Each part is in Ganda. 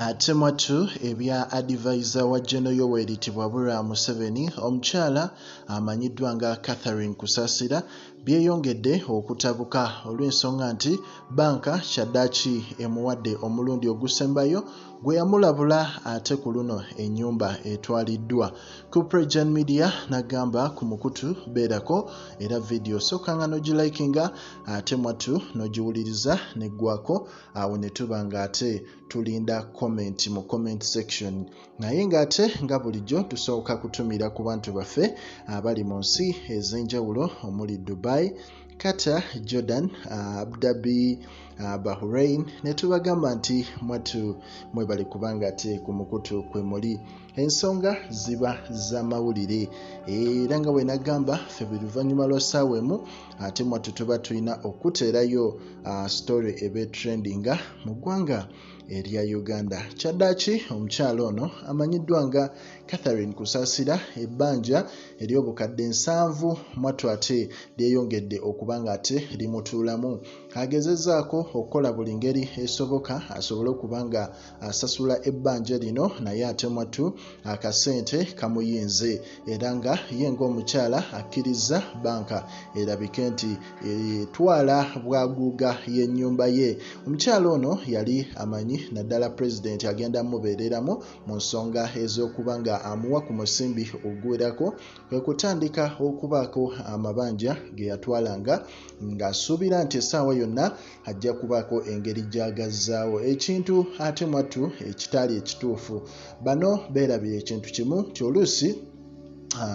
ate mwattu ebya advisor wa General Yoweri Tibwabura Museveni omukyala amanyiddwa nga Catherine Kusasira byeyongedde okutabuka olw'ensonga nti banka kyaddaaki emuwadde omulundi ogusembayo gwe yamulabula ate ku luno ennyumba etwaliddwa. Ku Pregen Media n'agamba ku mukutu beerako era video sookanga n'ogilikinga ate mwattu n'ogiwuliriza neggwako awo ne tuba ng'ate tulinda comment mu comment section. Naye ng'ate nga bulijjo tusooka kutumira ku bantu baffe abali mu nsi ez'enjawulo omuli Dubai, Qatar, Jordan, Abu Dhabi, Bahrain ne tubagamba nti mwattu mwebale kubanga ate ku mukutu kwe muli. Ensonga ziba za mawulire era nga bwe nagamba ffe buli luvannyuma lwa ssaawa emu ate mwattu tuba tulina okuteerayo story ebe trendinga mu ggwanga erya Uganda. Kyaddaaki omukyala ono amanyiddwa nga Catherine Kusasira ebbanja ery'obukadde 7 mwattu ate lyeyongedde okuba nga ate limutuulamu. Agezezzaako okukola buli ngeri esoboka asobole okuba nga asasula ebbanja lino naye ate mwattu akasente kamuyinze era nga ye ng'omukyala akkiriza banka erabike nti etwala bwaguuga y'ennyumba ye. Omukyala ono yali amanyi naddala President agenda mubeereramu mu nsonga ez'okuba nga amuwa ku musimbi oguwerako kwe kutandika okubaako amabanja ge yatwalanga ng'asuubira nti essaawa yonna ajja kubaako engeri gy'agazzaawo ekintu ate mwattu ekitaali ekituufu. Bano beerabira ekintu kimu nti oluusi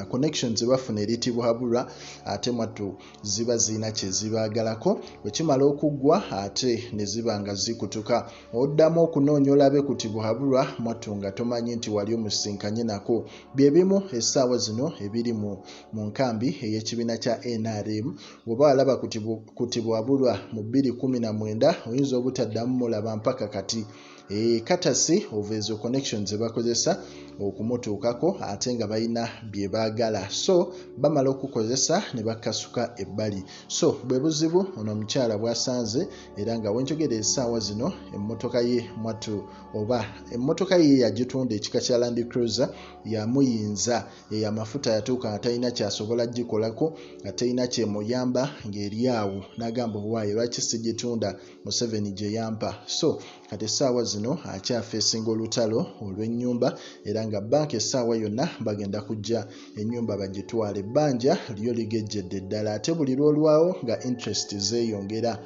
connections zebafuna eri Tibwabura ate mwattu ziba zirina kye zibaagalako bwe kimala okuggwa ate ne ziba nga zikutuka oddamu okunoonya olabe ku Tibwabura mwattu nga tomanyi nti wali omusisinkanye nako. Bye bimu essaawa zino ebiri mu nkambi ey'ekibiina kya NRM bw'oba walaba ku Tibwabura mu 2019 oyinza obutaddamu mulaba mpaka kati. Katasi ova ezo connections zebakozesa okumutuukako ate nga balina bye baagala so bamala okukozesa ne bakasuka ebbali. So bwe buzibu ono omukyala bw'asanze era nga wenjogera essaawa zino emmotoka ye mwattu oba emmotoka ye yagitunda ekika kya Land Cruiser yamuyinza amafuta yatuuka nga talina kyasobola gikolako nga talina kyemuyamba ng'eri awo n'agamba owaayo lwaki sigitunda Museveni gye yampa. So kati essaawa zino akyafeesinga olutalo olw'ennyumba era nga banka essaawa yonna bagenda kujja ennyumba bagitwala. Ebbanja lyo ligejjedde ddala ate buli lwolwawo nga interest zeeyongera.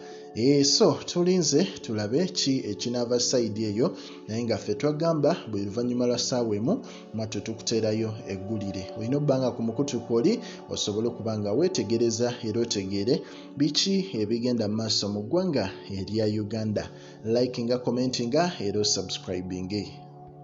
So tulinze tulabe ki ekinaava sayidi eyo naye nga ffe twagamba buli luvannyuma lwa ssaawa emu mwattu tukuteerayo eggulire. Olina obbanga ku mukutu kwoli osobole okuba nga weetegereza era otegeere biki ebigenda mu maaso mu ggwanga erya Uganda. Likinga, commentinga era subscribinge.